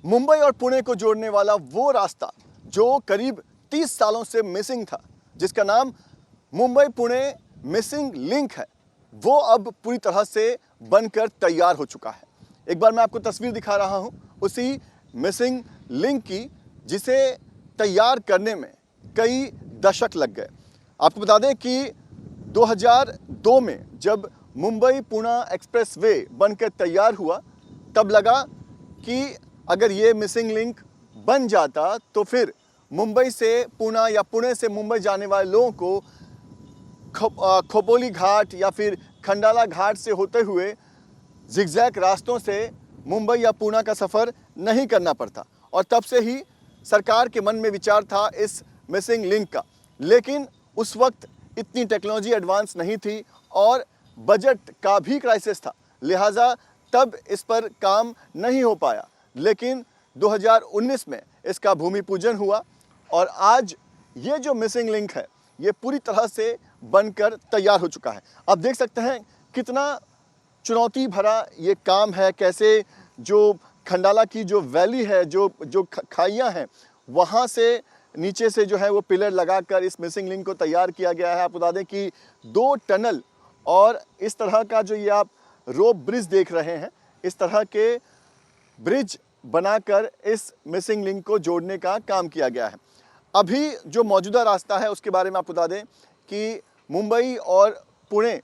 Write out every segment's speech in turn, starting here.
मुंबई और पुणे को जोड़ने वाला वो रास्ता जो करीब 30 सालों से मिसिंग था, जिसका नाम मुंबई पुणे मिसिंग लिंक है, वो अब पूरी तरह से बनकर तैयार हो चुका है। एक बार मैं आपको तस्वीर दिखा रहा हूं उसी मिसिंग लिंक की, जिसे तैयार करने में कई दशक लग गए। आपको बता दें कि 2002 में जब मुंबई पुणे एक्सप्रेस वे बनकर तैयार हुआ, तब लगा कि अगर ये मिसिंग लिंक बन जाता तो फिर मुंबई से पुणे या पुणे से मुंबई जाने वाले लोगों को खोपोली घाट या फिर खंडाला घाट से होते हुए जिगजैग रास्तों से मुंबई या पुणे का सफ़र नहीं करना पड़ता। और तब से ही सरकार के मन में विचार था इस मिसिंग लिंक का, लेकिन उस वक्त इतनी टेक्नोलॉजी एडवांस नहीं थी और बजट का भी क्राइसिस था, लिहाजा तब इस पर काम नहीं हो पाया। लेकिन 2019 में इसका भूमि पूजन हुआ और आज ये जो मिसिंग लिंक है ये पूरी तरह से बनकर तैयार हो चुका है। आप देख सकते हैं कितना चुनौती भरा ये काम है, कैसे जो खंडाला की जो वैली है, जो खाइयाँ हैं, वहाँ से नीचे से जो है वो पिलर लगाकर इस मिसिंग लिंक को तैयार किया गया है। आप बता दें कि 2 टनल और इस तरह का जो ये आप रोप ब्रिज देख रहे हैं, इस तरह के ब्रिज बनाकर इस मिसिंग लिंक को जोड़ने का काम किया गया है। अभी जो मौजूदा रास्ता है उसके बारे में आपको बता दें कि मुंबई और पुणे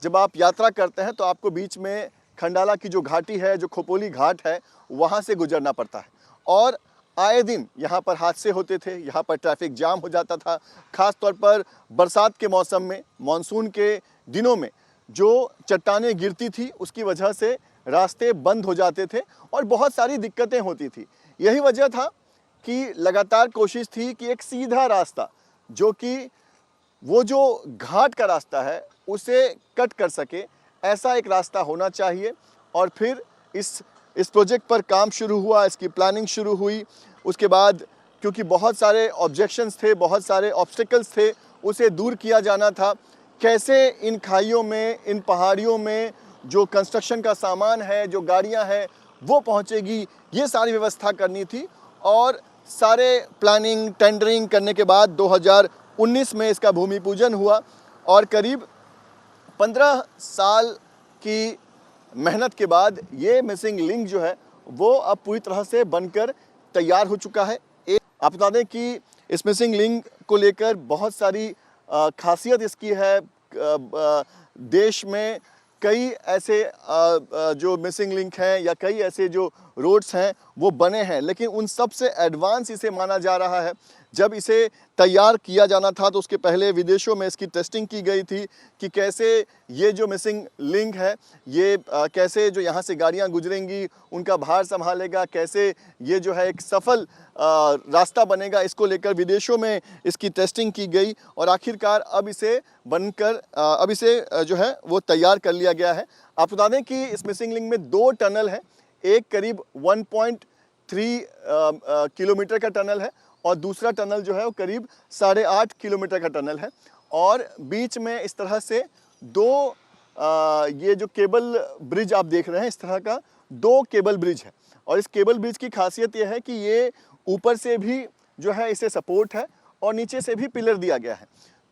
जब आप यात्रा करते हैं तो आपको बीच में खंडाला की जो घाटी है, जो खोपोली घाट है, वहाँ से गुजरना पड़ता है और आए दिन यहाँ पर हादसे होते थे, यहाँ पर ट्रैफिक जाम हो जाता था। ख़ास तौर पर बरसात के मौसम में, मानसून के दिनों में जो चट्टानें गिरती थी उसकी वजह से रास्ते बंद हो जाते थे और बहुत सारी दिक्कतें होती थी। यही वजह था कि लगातार कोशिश थी कि एक सीधा रास्ता, जो कि वो जो घाट का रास्ता है उसे कट कर सके, ऐसा एक रास्ता होना चाहिए। और फिर इस प्रोजेक्ट पर काम शुरू हुआ, इसकी प्लानिंग शुरू हुई। उसके बाद क्योंकि बहुत सारे ऑब्जेक्शंस थे, बहुत सारे ऑब्स्टिकल्स थे, उसे दूर किया जाना था। कैसे इन खाइयों में, इन पहाड़ियों में जो कंस्ट्रक्शन का सामान है, जो गाड़ियां हैं, वो पहुंचेगी, ये सारी व्यवस्था करनी थी। और सारे प्लानिंग, टेंडरिंग करने के बाद 2019 में इसका भूमि पूजन हुआ और करीब 15 साल की मेहनत के बाद ये मिसिंग लिंक जो है वो अब पूरी तरह से बनकर तैयार हो चुका है। आप बता दें कि इस मिसिंग लिंक को लेकर बहुत सारी खासियत इसकी है। देश में कई ऐसे जो मिसिंग लिंक हैं या कई ऐसे जो रोड्स हैं वो बने हैं, लेकिन उन सब से एडवांस इसे माना जा रहा है। जब इसे तैयार किया जाना था तो उसके पहले विदेशों में इसकी टेस्टिंग की गई थी कि कैसे ये जो मिसिंग लिंक है ये कैसे जो यहाँ से गाड़ियाँ गुजरेंगी उनका भार संभालेगा, कैसे ये जो है एक सफल रास्ता बनेगा। इसको लेकर विदेशों में इसकी टेस्टिंग की गई और आखिरकार अब इसे बनकर अब इसे जो है वो तैयार कर लिया गया है। आप बता दें कि इस मिसिंग लिंक में 2 टनल हैं, एक करीब 1.3 किलोमीटर का टनल है और दूसरा टनल जो है वो करीब 8.5 किलोमीटर का टनल है। और बीच में इस तरह से 2 ये जो केबल ब्रिज आप देख रहे हैं, इस तरह का 2 केबल ब्रिज है। और इस केबल ब्रिज की खासियत यह है कि ये ऊपर से भी जो है इसे सपोर्ट है और नीचे से भी पिलर दिया गया है।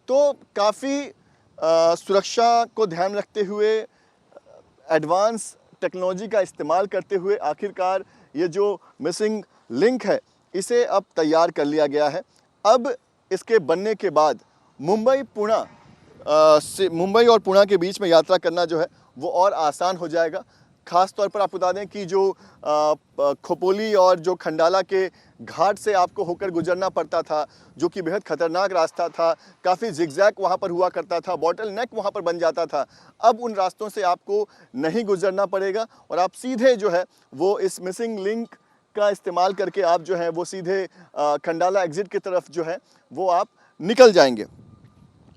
तो काफ़ी सुरक्षा को ध्यान रखते हुए, एडवांस टेक्नोलॉजी का इस्तेमाल करते हुए आखिरकार ये जो मिसिंग लिंक है इसे अब तैयार कर लिया गया है। अब इसके बनने के बाद मुंबई और पुणे के बीच में यात्रा करना जो है वो और आसान हो जाएगा। ख़ास तौर पर आपको बता दें कि जो खोपोली और जो खंडाला के घाट से आपको होकर गुजरना पड़ता था, जो कि बेहद ख़तरनाक रास्ता था, काफ़ी जिगजैग वहाँ पर हुआ करता था, बॉटल नेक वहाँ पर बन जाता था। अब उन रास्तों से आपको नहीं गुजरना पड़ेगा और आप सीधे जो है वो इस मिसिंग लिंक का इस्तेमाल करके आप जो है वो सीधे खंडाला एग्ज़िट की तरफ जो है वो आप निकल जाएंगे।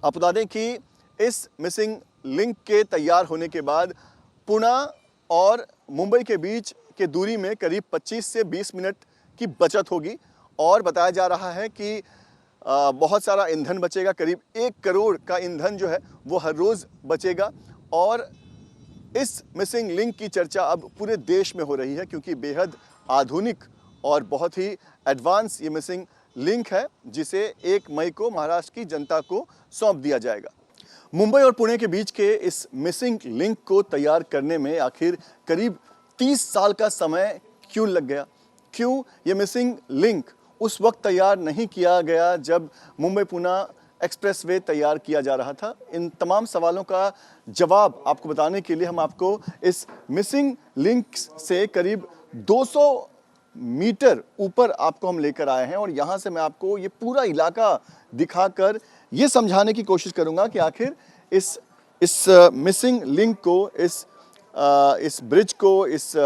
आप बता दें कि इस मिसिंग लिंक के तैयार होने के बाद पुणे और मुंबई के बीच के दूरी में करीब 25 से 20 मिनट की बचत होगी और बताया जा रहा है कि बहुत सारा ईंधन बचेगा। करीब 1 करोड़ का ईंधन जो है वो हर रोज़ बचेगा। और इस मिसिंग लिंक की चर्चा अब पूरे देश में हो रही है क्योंकि बेहद आधुनिक और बहुत ही एडवांस ये मिसिंग लिंक है, जिसे 1 मई को महाराष्ट्र की जनता को सौंप दिया जाएगा। मुंबई और पुणे के बीच के इस मिसिंग लिंक को तैयार करने में आखिर करीब 30 साल का समय क्यों लग गया? क्यों ये मिसिंग लिंक उस वक्त तैयार नहीं किया गया जब मुंबई पुणे एक्सप्रेसवे तैयार किया जा रहा था? इन तमाम सवालों का जवाब आपको बताने के लिए हम आपको इस मिसिंग लिंक से करीब 200 मीटर ऊपर आपको हम लेकर आए हैं, और यहाँ से मैं आपको ये पूरा इलाका दिखाकर ये समझाने की कोशिश करूँगा कि आखिर इस मिसिंग लिंक को, इस ब्रिज को, इस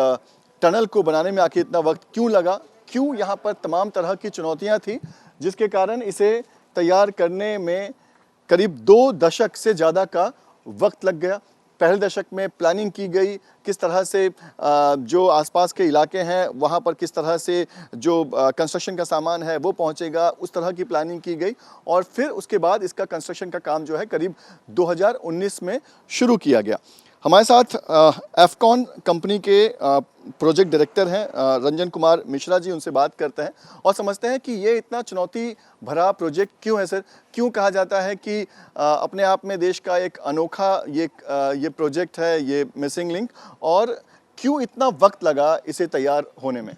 टनल को बनाने में आखिर इतना वक्त क्यों लगा, क्यों यहाँ पर तमाम तरह की चुनौतियाँ थी जिसके कारण इसे तैयार करने में करीब 2 दशक से ज़्यादा का वक्त लग गया। पहले दशक में प्लानिंग की गई, किस तरह से जो आसपास के इलाके हैं वहाँ पर किस तरह से जो कंस्ट्रक्शन का सामान है वो पहुँचेगा, उस तरह की प्लानिंग की गई, और फिर उसके बाद इसका कंस्ट्रक्शन का काम जो है करीब 2019 में शुरू किया गया। हमारे साथ एफकॉन कंपनी के प्रोजेक्ट डायरेक्टर हैं रंजन कुमार मिश्रा जी, उनसे बात करते हैं और समझते हैं कि ये इतना चुनौती भरा प्रोजेक्ट क्यों है सर? क्यों कहा जाता है कि अपने आप में देश का एक अनोखा ये प्रोजेक्ट है, ये मिसिंग लिंक, और क्यों इतना वक्त लगा इसे तैयार होने में?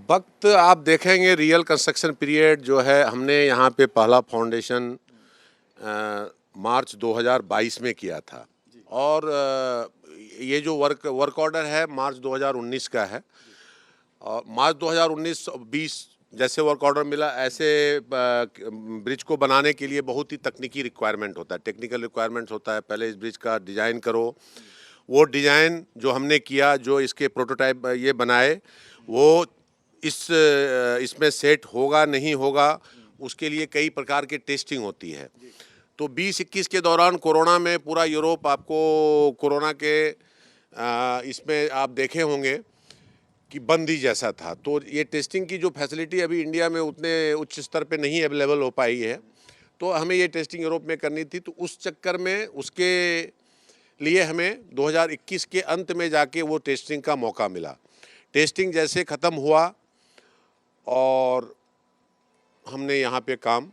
वक्त आप देखेंगे, रियल कंस्ट्रक्शन पीरियड जो है, हमने यहाँ पे पहला फाउंडेशन मार्च 2022 में किया था, और ये जो वर्क ऑर्डर है मार्च 2019 का है। और मार्च 2019-20 जैसे वर्क ऑर्डर मिला, ऐसे ब्रिज को बनाने के लिए बहुत ही तकनीकी रिक्वायरमेंट होता है, टेक्निकल रिक्वायरमेंट होता है। पहले इस ब्रिज का डिज़ाइन करो, वो डिज़ाइन जो हमने किया, जो इसके प्रोटोटाइप ये बनाए, वो इसमें सेट होगा नहीं होगा, उसके लिए कई प्रकार की टेस्टिंग होती है। तो 20-21 के दौरान कोरोना में पूरा यूरोप, आपको कोरोना के इसमें आप देखे होंगे कि बंदी जैसा था। तो ये टेस्टिंग की जो फैसिलिटी अभी इंडिया में उतने उच्च स्तर पे नहीं अवेलेबल हो पाई है, तो हमें ये टेस्टिंग यूरोप में करनी थी। तो उस चक्कर में, उसके लिए हमें 2021 के अंत में जाके वो टेस्टिंग का मौका मिला। टेस्टिंग जैसे ख़त्म हुआ और हमने यहाँ पे काम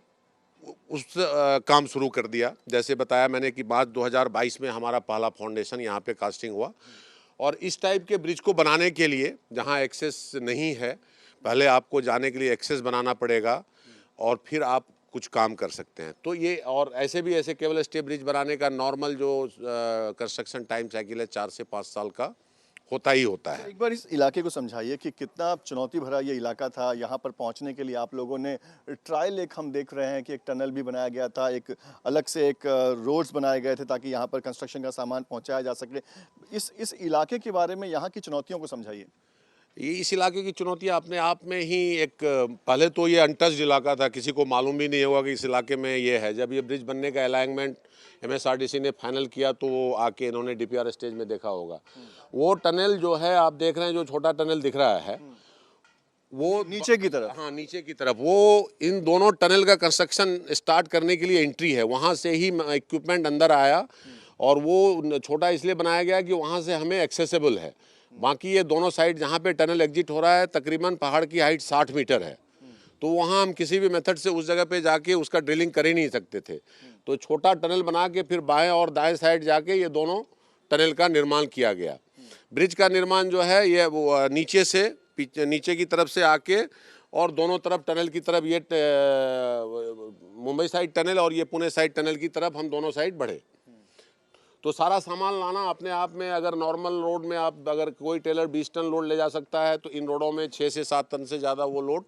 शुरू कर दिया। जैसे बताया मैंने कि मार्च 2022 में हमारा पहला फाउंडेशन यहाँ पे कास्टिंग हुआ, और इस टाइप के ब्रिज को बनाने के लिए जहाँ एक्सेस नहीं है, पहले आपको जाने के लिए एक्सेस बनाना पड़ेगा और फिर आप कुछ काम कर सकते हैं। तो ये, और ऐसे भी ऐसे केबल स्टे ब्रिज बनाने का नॉर्मल जो कंस्ट्रक्शन टाइम साइकिल है 4 से 5 साल का होता ही होता है। एक बार इस इलाके को समझाइए कि कितना चुनौती भरा ये इलाका था। यहाँ पर पहुँचने के लिए आप लोगों ने ट्रायल, एक हम देख रहे हैं कि एक टनल भी बनाया गया था, एक अलग से एक रोड्स बनाए गए थे ताकि यहाँ पर कंस्ट्रक्शन का सामान पहुँचाया जा सके। इस इलाके के बारे में, यहाँ की चुनौतियों को समझाइए। ये इस इलाके की चुनौतियाँ अपने आप में ही एक, पहले तो ये अनटच्ड इलाका था, किसी को मालूम भी नहीं होगा कि इस इलाके में ये है। जब ये ब्रिज बनने का अलाइनमेंट MSRDC ने फाइनल किया, तो वो आके इन्होंने DPR स्टेज में देखा होगा। वो टनल जो है आप देख रहे हैं, जो छोटा टनल दिख रहा है, वो नीचे की तरफ, हाँ नीचे की तरफ, वो इन दोनों टनल का कंस्ट्रक्शन स्टार्ट करने के लिए एंट्री है। वहाँ से ही इक्विपमेंट अंदर आया, और वो छोटा इसलिए बनाया गया कि वहाँ से हमें एक्सेसिबल है। बाकी ये दोनों साइड जहाँ पे टनल एग्जिट हो रहा है, तकरीबन पहाड़ की हाइट 60 मीटर है, तो वहाँ हम किसी भी मेथड से उस जगह पे जाके उसका ड्रिलिंग कर ही नहीं सकते थे। तो छोटा टनल बना के फिर बाएं और दाएं साइड जाके ये दोनों टनल का निर्माण किया गया। ब्रिज का निर्माण जो है, ये वो नीचे से नीचे की तरफ से आके, और दोनों तरफ टनल की तरफ, ये मुंबई साइड टनल और ये पुणे साइड टनल की तरफ हम दोनों साइड बढ़े। तो सारा सामान लाना अपने आप में, अगर नॉर्मल रोड में आप, अगर कोई टेलर 20 टन लोड ले जा सकता है, तो इन रोडों में 6 से 7 टन से ज़्यादा वो लोड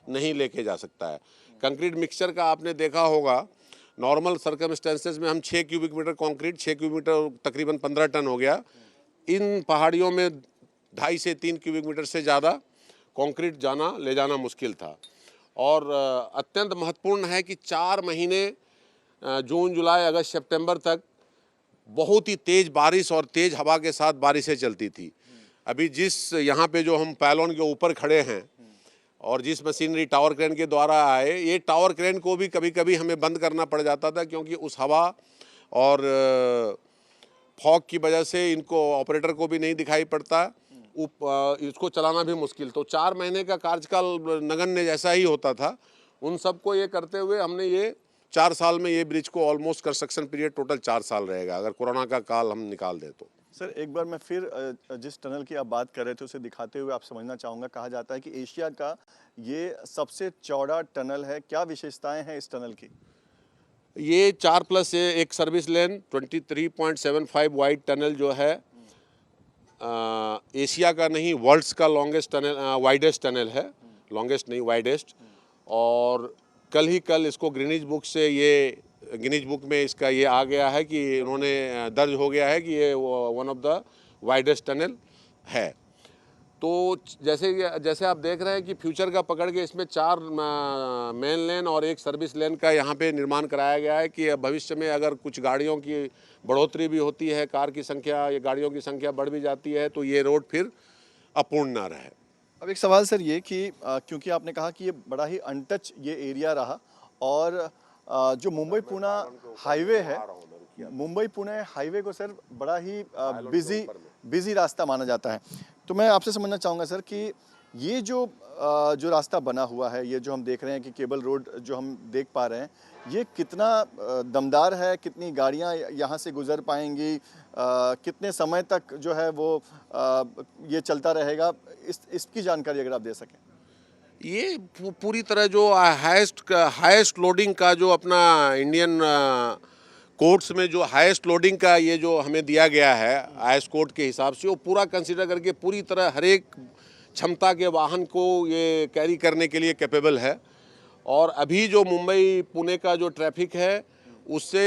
नहीं लेके जा सकता है। कंक्रीट मिक्सचर का आपने देखा होगा, नॉर्मल सर्कमस्टेंसेस में हम 6 cubic metre concrete, 6 cubic metre तकरीबन 15 टन हो गया। इन पहाड़ियों में 2.5 से 3 क्यूबिक मीटर से ज़्यादा कंक्रीट ले जाना मुश्किल था। और अत्यंत महत्वपूर्ण है कि 4 महीने, जून, जुलाई, अगस्त, सितंबर तक बहुत ही तेज़ बारिश और तेज़ हवा के साथ बारिशें चलती थी। अभी जिस यहाँ पे जो हम पैलोन के ऊपर खड़े हैं, और जिस मशीनरी टावर क्रेन के द्वारा आए, ये टावर क्रेन को भी कभी कभी हमें बंद करना पड़ जाता था, क्योंकि उस हवा और फॉग की वजह से इनको, ऑपरेटर को भी नहीं दिखाई पड़ता, इसको चलाना भी मुश्किल। तो 4 महीने का कार्यकाल नगण्य जैसा ही होता था। उन सबको ये करते हुए हमने ये 4 साल में ये ब्रिज को ऑलमोस्ट कंस्ट्रक्शन पीरियड टोटल 4 साल रहेगा, अगर कोरोना का काल हम निकाल दें तो। सर एक बार मैं फिर जिस टनल की आप बात कर रहे थे उसे दिखाते हुए आप समझना चाहूँगा। कहा जाता है कि एशिया का ये सबसे चौड़ा टनल है, क्या विशेषताएं हैं इस टनल की? ये 4+1 सर्विस लेन 23.75 वाइड टनल जो है एशिया का नहीं वर्ल्ड्स का लॉन्गेस्ट टनल, वाइडेस्ट टनल है, लॉन्गेस्ट नहीं वाइडेस्ट। और कल इसको गिनीज बुक में इसका ये आ गया है कि इन्होंने दर्ज हो गया है कि ये one of the widest tunnel है। तो जैसे आप देख रहे हैं कि फ्यूचर का पकड़ के इसमें 4 मेन लेन और 1 सर्विस लेन का यहाँ पे निर्माण कराया गया है कि भविष्य में अगर कुछ गाड़ियों की बढ़ोतरी भी होती है, कार की संख्या या गाड़ियों की संख्या बढ़ भी जाती है, तो ये रोड फिर अपूर्ण ना रहे। अब एक सवाल सर ये कि क्योंकि आपने कहा कि ये बड़ा ही अनटच ये एरिया रहा और जो मुंबई पुणे हाईवे है, मुंबई पुणे हाईवे को सर बड़ा ही बिजी रास्ता माना जाता है। तो मैं आपसे समझना चाहूँगा सर कि ये जो रास्ता बना हुआ है, ये जो हम देख रहे हैं कि केबल रोड जो हम देख पा रहे हैं, ये कितना दमदार है, कितनी गाड़ियाँ यहाँ से गुजर पाएंगी, कितने समय तक जो है वो ये चलता रहेगा, इसकी जानकारी अगर आप दे सकें। ये पूरी तरह जो हाईएस्ट लोडिंग का जो अपना इंडियन कोर्ट्स में जो हाईएस्ट लोडिंग का ये जो हमें दिया गया है हाईएस्ट कोर्ट के हिसाब से, वो पूरा कंसीडर करके पूरी तरह हर एक क्षमता के वाहन को ये कैरी करने के लिए कैपेबल है। और अभी जो मुंबई पुणे का जो ट्रैफिक है उससे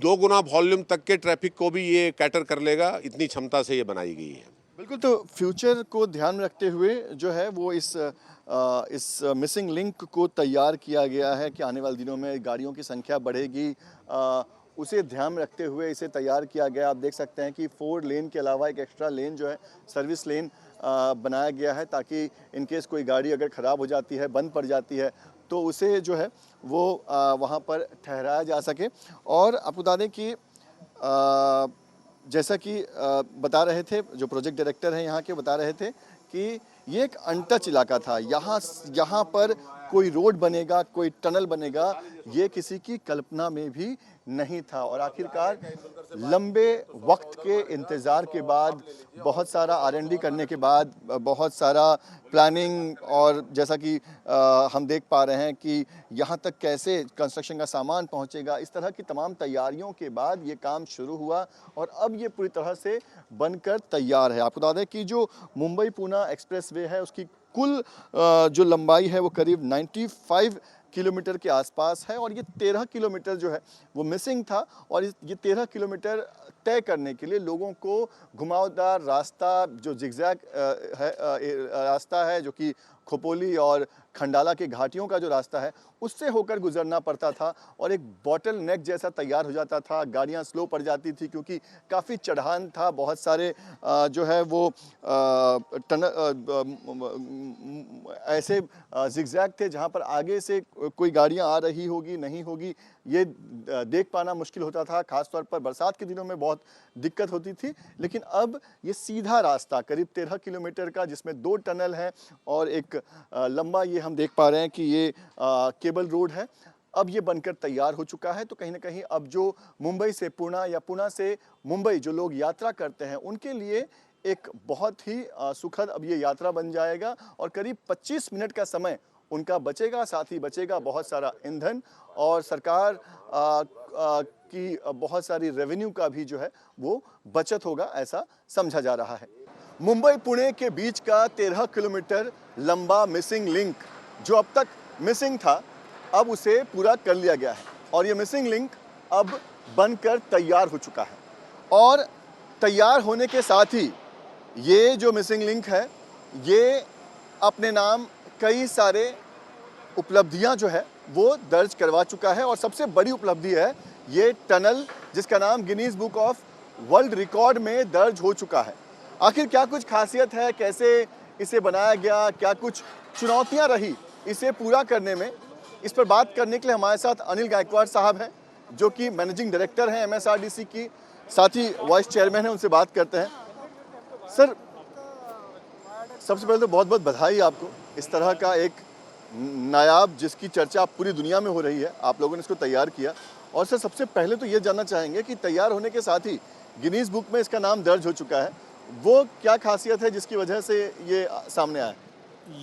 2 गुना वॉल्यूम तक के ट्रैफिक को भी ये कैटर कर लेगा, इतनी क्षमता से ये बनाई गई है। बिल्कुल, तो फ्यूचर को ध्यान में रखते हुए जो है वो इस मिसिंग लिंक को तैयार किया गया है कि आने वाले दिनों में गाड़ियों की संख्या बढ़ेगी, उसे ध्यान में रखते हुए इसे तैयार किया गया। आप देख सकते हैं कि 4 लेन के अलावा एक एक्स्ट्रा लेन जो है सर्विस लेन बनाया गया है ताकि इन केस कोई गाड़ी अगर ख़राब हो जाती है, बंद पड़ जाती है, तो उसे जो है वो वहाँ पर ठहराया जा सके। और आपको बता दें कि जैसा कि बता रहे थे जो प्रोजेक्ट डायरेक्टर हैं यहाँ के, बता रहे थे कि ये एक अनटच इलाका था, यहाँ पर कोई रोड बनेगा, कोई टनल बनेगा, ये किसी की कल्पना में भी नहीं था। और आखिरकार लंबे वक्त के इंतज़ार के बाद, बहुत सारा R&D करने के बाद, बहुत सारा प्लानिंग, और जैसा कि हम देख पा रहे हैं कि यहाँ तक कैसे कंस्ट्रक्शन का सामान पहुँचेगा, इस तरह की तमाम तैयारियों के बाद ये काम शुरू हुआ और अब ये पूरी तरह से बनकर तैयार है। आपको बता दें कि जो मुंबई पुणे एक्सप्रेसवे है उसकी कुल जो लंबाई है वो करीब 95 किलोमीटर के आसपास है और ये 13 किलोमीटर जो है वो मिसिंग था। और ये 13 किलोमीटर तय करने के लिए लोगों को घुमावदार रास्ता, जो जिगजैग रास्ता है, जो कि खोपोली और खंडाला के घाटियों का जो रास्ता है उससे होकर गुजरना पड़ता था और एक बॉटल नेक जैसा तैयार हो जाता था। गाड़ियां स्लो पड़ जाती थी क्योंकि काफ़ी चढ़ान था, बहुत सारे जो है वो ऐसे जिगजैग थे जहां पर आगे से कोई गाड़ियां आ रही होगी नहीं होगी ये देख पाना मुश्किल होता था। खासतौर पर बरसात के दिनों में बहुत दिक्कत होती थी। लेकिन अब ये सीधा रास्ता करीब 13 किलोमीटर का, जिसमें 2 टनल हैं और एक लंबा, ये हम देख पा रहे हैं कि ये केबल रोड है, अब ये बनकर तैयार हो चुका है। तो कहीं ना कहीं अब जो मुंबई से पुणे या पुणे से मुंबई जो लोग यात्रा करते हैं उनके लिए एक बहुत ही सुखद अब ये यात्रा बन जाएगा और करीब 25 मिनट का समय उनका बचेगा, साथ ही बचेगा बहुत सारा ईंधन और सरकार की बहुत सारी रेवेन्यू का भी जो है वो बचत होगा, ऐसा समझा जा रहा है। मुंबई पुणे के बीच का 13 किलोमीटर लंबा मिसिंग लिंक जो अब तक मिसिंग था, अब उसे पूरा कर लिया गया है और ये मिसिंग लिंक अब बनकर तैयार हो चुका है। और तैयार होने के साथ ही ये जो मिसिंग लिंक है ये अपने नाम कई सारे उपलब्धियां जो है वो दर्ज करवा चुका है। और सबसे बड़ी उपलब्धि है ये टनल, जिसका नाम Guinness book of world record में दर्ज हो चुका है। आखिर क्या कुछ खासियत है, कैसे इसे बनाया गया, क्या कुछ चुनौतियां रही इसे पूरा करने में, इस पर बात करने के लिए हमारे साथ अनिल गायकवाड़ साहब हैं जो कि मैनेजिंग डायरेक्टर हैं MSRDC की, साथ ही वाइस चेयरमैन हैं, उनसे बात करते हैं। सर, सबसे पहले तो बहुत बहुत बधाई आपको, इस तरह का एक नायाब जिसकी चर्चा पूरी दुनिया में हो रही है, आप लोगों ने इसको तैयार किया। और सर सबसे पहले तो ये जानना चाहेंगे कि तैयार होने के साथ ही गिनीज बुक में इसका नाम दर्ज हो चुका है, वो क्या खासियत है जिसकी वजह से ये सामने आया?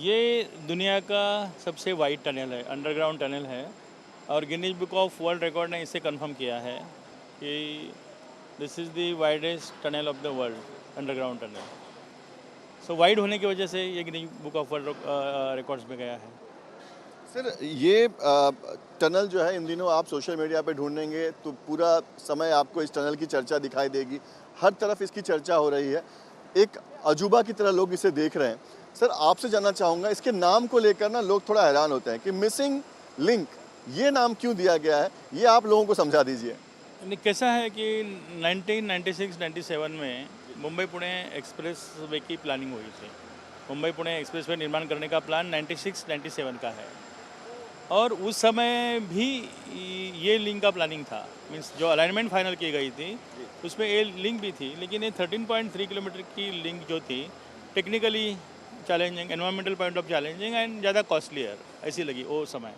ये दुनिया का सबसे वाइड टनल है, अंडरग्राउंड टनल है, और Guinness book of world record ने इसे कंफर्म किया है कि this is the widest tunnel of the world, underground tunnel. So wide होने की वजह से ये Guinness book of world records में गया है। सर ये टनल जो है इन दिनों आप सोशल मीडिया पे ढूंढेंगे तो पूरा समय आपको इस टनल की चर्चा दिखाई देगी, हर तरफ इसकी चर्चा हो रही है, एक अजूबा की तरह लोग इसे देख रहे हैं। सर आपसे जानना चाहूँगा, इसके नाम को लेकर ना लोग थोड़ा हैरान होते हैं कि मिसिंग लिंक, ये नाम क्यों दिया गया है, ये आप लोगों को समझा दीजिए। यानी कैसा है कि 1996-97 में मुंबई पुणे एक्सप्रेस वे की प्लानिंग हुई थी। मुंबई पुणे एक्सप्रेस वे निर्माण करने का प्लान 96-97 का है, और उस समय भी ये लिंक का प्लानिंग था। मीन्स जो अलाइनमेंट फाइनल की गई थी उसमें ये लिंक भी थी, लेकिन ये 13.3 किलोमीटर की लिंक जो थी technically challenging, environmental point of challenging and ज़्यादा कॉस्टलियर ऐसी लगी वो समय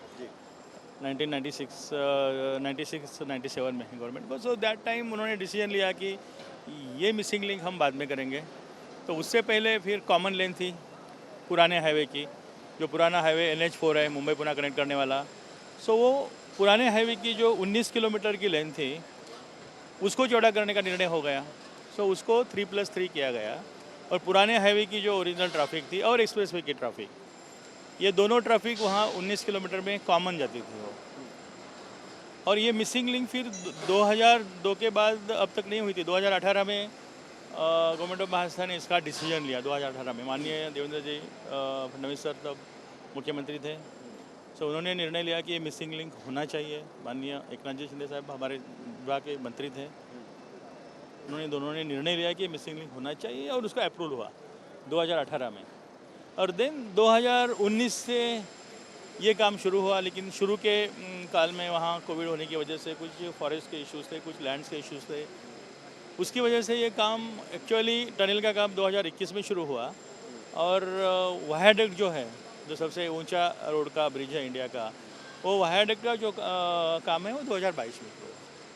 1996-97 में गवर्नमेंट को। सो दैट टाइम उन्होंने डिसीजन लिया कि ये मिसिंग लिंक हम बाद में करेंगे। तो उससे पहले फिर कॉमन लेन थी पुराने हाईवे की, जो पुराना हाईवे NH4 है मुंबई पुणे कनेक्ट करने वाला। सो वो पुराने हाईवे की जो 19 किलोमीटर की लेंथ थी उसको चौड़ा करने का निर्णय हो गया। सो उसको 3+3 किया गया, और पुराने हाईवे की जो ओरिजिनल ट्रैफिक थी और एक्सप्रेसवे की ट्रैफिक, ये दोनों ट्रैफिक वहाँ 19 किलोमीटर में कॉमन जाती थी वो। और ये मिसिंग लिंक फिर 2002 के बाद अब तक नहीं हुई थी। 2018 में गवर्नमेंट ऑफ महाराष्ट्र ने इसका डिसीजन लिया। 2018 में माननीय देवेंद्र जी फडणवीस सर तब मुख्यमंत्री थे। सो उन्होंने निर्णय लिया कि ये मिसिंग लिंक होना चाहिए। माननीय एकनाथ जी शिंदे साहब हमारे विभाग के मंत्री थे, दोनों ने निर्णय लिया कि मिसिंग लिंक होना चाहिए, और उसका अप्रूवल हुआ 2018 में। और देन 2019 से ये काम शुरू हुआ, लेकिन शुरू के काल में वहाँ कोविड होने की वजह से कुछ फॉरेस्ट के इश्यूज़ थे, कुछ लैंड्स के इश्यूज़ थे, उसकी वजह से ये काम एक्चुअली टनल का काम 2021 में शुरू हुआ। और वायाडक्ट जो है, जो सबसे ऊंचा रोड का ब्रिज है इंडिया का, वो वायाडक्ट का जो काम है वो 2022 में हुआ।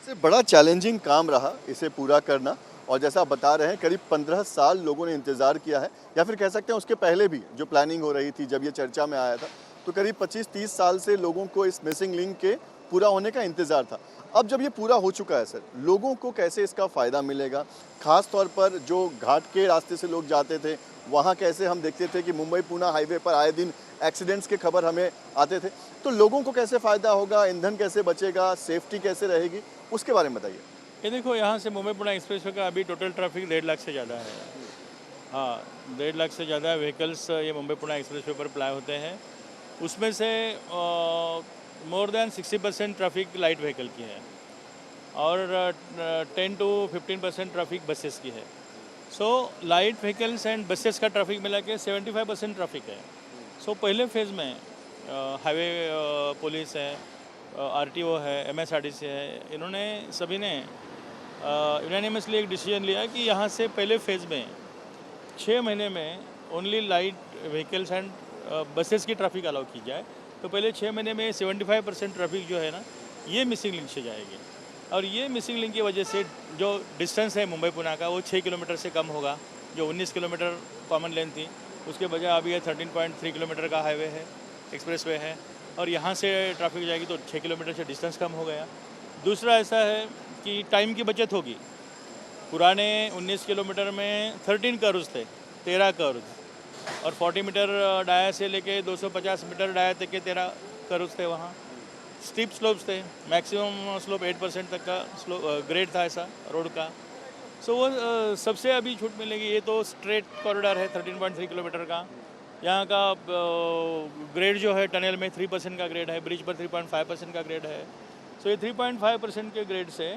से बड़ा चैलेंजिंग काम रहा इसे पूरा करना, और जैसा आप बता रहे हैं करीब 15 साल लोगों ने इंतज़ार किया है, या फिर कह सकते हैं उसके पहले भी जो प्लानिंग हो रही थी जब ये चर्चा में आया था, तो करीब 25-30 साल से लोगों को इस मिसिंग लिंक के पूरा होने का इंतज़ार था। अब जब ये पूरा हो चुका है सर, लोगों को कैसे इसका फ़ायदा मिलेगा? ख़ास तौर पर जो घाट के रास्ते से लोग जाते थे, वहाँ कैसे हम देखते थे कि मुंबई पुणे हाईवे पर आए दिन एक्सीडेंट्स के खबर हमें आते थे, तो लोगों को कैसे फ़ायदा होगा, ईंधन कैसे बचेगा, सेफ्टी कैसे रहेगी, उसके बारे में बताइए। ये देखो, यहाँ से मुंबई पुणे एक्सप्रेसवे का अभी टोटल ट्रैफिक 1.5 लाख से ज़्यादा है। हाँ, 1.5 लाख से ज़्यादा व्हीकल्स ये मुंबई पुणे एक्सप्रेसवे पर अप्लाई होते हैं। उसमें से more than 60% traffic light vehicle की है, और 10 to 15% ट्रैफिक बसेस की है। So light vehicles and buses का ट्रैफिक मिला के 75% ट्रैफिक है। सो पहले फेज़ में हाईवे पुलिस है, RTO है, MSRTC है, इन्होंने सभी ने यूनानिमसली एक डिसीजन लिया कि यहाँ से पहले फेज़ में 6 महीने में only light vehicles and buses की ट्रैफिक अलाउ की जाए। तो पहले 6 महीने में 75% ट्रैफिक जो है ना, ये मिसिंग लिंक से जाएगी, और ये मिसिंग लिंक की वजह से जो डिस्टेंस है मुंबई पुणे का वो 6 किलोमीटर से कम होगा। जो 19 किलोमीटर कॉमन लेंथ थी उसके बजाय अभी ये 13.3 किलोमीटर का हाईवे है, एक्सप्रेसवे है, और यहाँ से ट्रैफिक जाएगी तो 6 किलोमीटर से डिस्टेंस कम हो गया। दूसरा ऐसा है कि टाइम की बचत होगी। पुराने 19 किलोमीटर में 13 कर्व्स थे, 13 कर्व्स, और 40 मीटर डाया से लेके 250 मीटर डाया तक के 13 कर्व्स थे। वहाँ स्टीप स्लोप्स थे, मैक्सिमम स्लोप 8% तक का ग्रेड था ऐसा रोड का। सो वो सबसे अभी छूट मिलेगी। ये तो स्ट्रेट कॉरिडोर है 13.3 किलोमीटर का। यहाँ का ग्रेड जो है टनल में 3% का ग्रेड है, ब्रिज पर 3.5% का ग्रेड है। सो ये 3.5% के ग्रेड से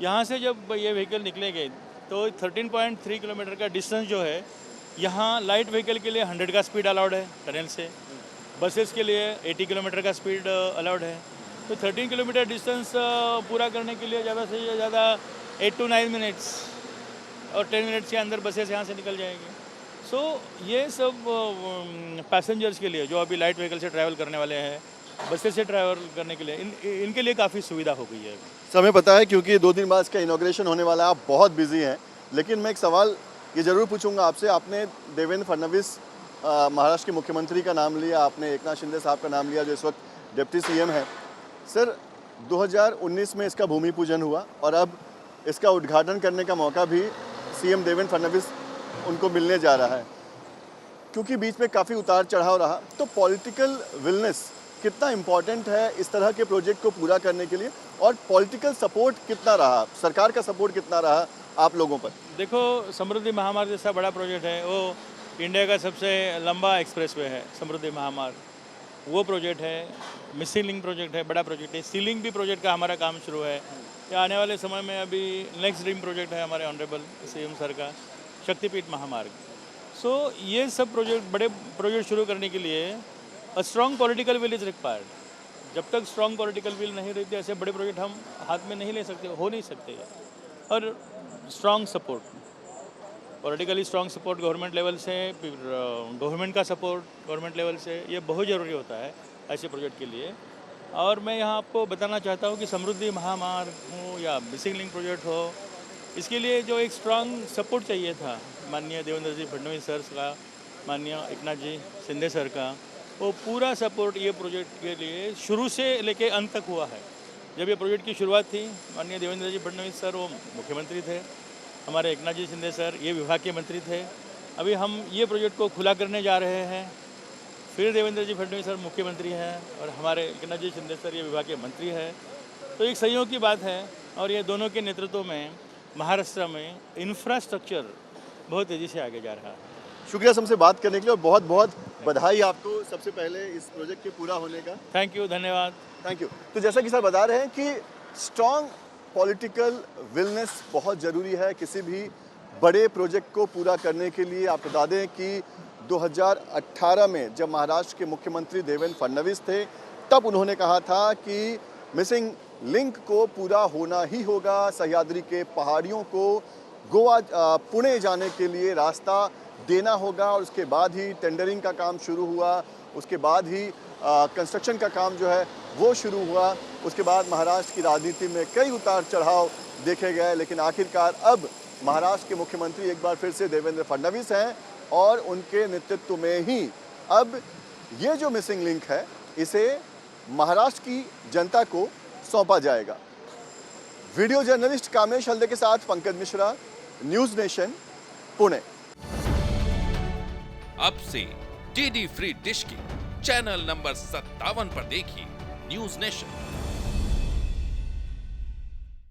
यहाँ से जब ये व्हीकल निकलेंगे तो 13.3 किलोमीटर का डिस्टेंस जो है, यहाँ लाइट व्हीकल के लिए 100 का स्पीड अलाउड है टनल से, बसेस के लिए 80 किलोमीटर का स्पीड अलाउड है। तो 13 किलोमीटर डिस्टेंस पूरा करने के लिए ज़्यादा से ज़्यादा 8 to 9 मिनट्स, और 10 मिनट्स के अंदर बसेस यहाँ से निकल जाएंगी। सो ये सब पैसेंजर्स के लिए जो अभी लाइट व्हीकल से ट्रैवल करने वाले हैं, बसेस से ट्रैवल करने के लिए इनके लिए काफ़ी सुविधा हो गई है। समय पता है क्योंकि 2 दिन बाद इसका इनॉग्रेशन होने वाला है, आप बहुत बिजी हैं, लेकिन मैं एक सवाल ये ज़रूर पूछूंगा आपसे। आपने देवेंद्र फडणवीस महाराष्ट्र के मुख्यमंत्री का नाम लिया, आपने एकनाथ शिंदे साहब का नाम लिया जो इस वक्त डिप्टी सीएम है। सर 2019 में इसका भूमि पूजन हुआ और अब इसका उद्घाटन करने का मौका भी सीएम देवेंद्र फडणवीस उनको मिलने जा रहा है। क्योंकि बीच में काफ़ी उतार चढ़ाव रहा, तो पॉलिटिकल विलनेस कितना इम्पॉर्टेंट है इस तरह के प्रोजेक्ट को पूरा करने के लिए, और पॉलिटिकल सपोर्ट कितना रहा, सरकार का सपोर्ट कितना रहा आप लोगों पर? देखो, समृद्धि महामार्ग जैसा बड़ा प्रोजेक्ट है, वो इंडिया का सबसे लंबा एक्सप्रेसवे है समृद्धि महामार्ग, वो प्रोजेक्ट है। मिसिंग लिंक प्रोजेक्ट है, बड़ा प्रोजेक्ट है। सी लिंक भी प्रोजेक्ट का हमारा काम शुरू है। या आने वाले समय में अभी नेक्स्ट ड्रीम प्रोजेक्ट है हमारे ऑनरेबल सीएम सर का, शक्तिपीठ महामार्ग। सो ये सब प्रोजेक्ट, बड़े प्रोजेक्ट शुरू करने के लिए a strong political will is required. जब तक स्ट्रॉन्ग पॉलिटिकल विल नहीं रहती, ऐसे बड़े प्रोजेक्ट हम हाथ में नहीं ले सकते, हो नहीं सकते। और strong support, politically strong support government level से, फिर गवर्नमेंट का सपोर्ट गवर्नमेंट लेवल से, ये बहुत ज़रूरी होता है ऐसे प्रोजेक्ट के लिए। और मैं यहाँ आपको बताना चाहता हूँ कि समृद्धि महामार्ग हो या मिसिंग लिंक प्रोजेक्ट हो, इसके लिए जो एक स्ट्रॉन्ग सपोर्ट चाहिए था माननीय देवेंद्र जी फडणवीस सर का, माननीय एकनाथ जी शिंदे सर का, वो पूरा सपोर्ट ये प्रोजेक्ट के लिए शुरू से लेके अंत तक हुआ है। जब ये प्रोजेक्ट की शुरुआत थी, माननीय देवेंद्र जी फडणवीस सर वो मुख्यमंत्री थे, हमारे एकनाथ जी शिंदे सर ये विभाग के मंत्री थे। अभी हम ये प्रोजेक्ट को खुला करने जा रहे हैं, फिर देवेंद्र जी फडणवीस सर मुख्यमंत्री हैं और हमारे एकनाथ जी शिंदे सर ये विभाग के मंत्री हैं। तो एक सहयोग की बात है, और ये दोनों के नेतृत्व में महाराष्ट्र में इंफ्रास्ट्रक्चर बहुत तेज़ी से आगे जा रहा है। शुक्रिया हमसे बात करने के लिए, और बहुत बहुत बधाई आपको सबसे पहले इस प्रोजेक्ट के पूरा होने का। थैंक यू, धन्यवाद। Thank you. तो जैसा कि सर बता रहे हैं कि स्ट्रॉन्ग पॉलिटिकल विलनेस बहुत ज़रूरी है किसी भी बड़े प्रोजेक्ट को पूरा करने के लिए। आप बता दें कि 2018 में जब महाराष्ट्र के मुख्यमंत्री देवेंद्र फडणवीस थे, तब उन्होंने कहा था कि मिसिंग लिंक को पूरा होना ही होगा। सह्याद्री के पहाड़ियों को गोवा पुणे जाने के लिए रास्ता देना होगा, और उसके बाद ही टेंडरिंग का काम शुरू हुआ, उसके बाद ही कंस्ट्रक्शन का काम जो है वो शुरू हुआ। उसके बाद महाराष्ट्र की राजनीति में कई उतार चढ़ाव देखे गए, लेकिन आखिरकार अब महाराष्ट्र के मुख्यमंत्री एक बार फिर से देवेंद्र फडणवीस हैं, और उनके नेतृत्व में ही अब ये जो मिसिंग लिंक है इसे महाराष्ट्र की जनता को सौंपा जाएगा। वीडियो जर्नलिस्ट कामेश हल्दे के साथ पंकज मिश्रा, न्यूज़ नेशन, पुणे। अब से डीडी फ्री डिश की चैनल नंबर 57 पर देखिए न्यूज़ नेशन।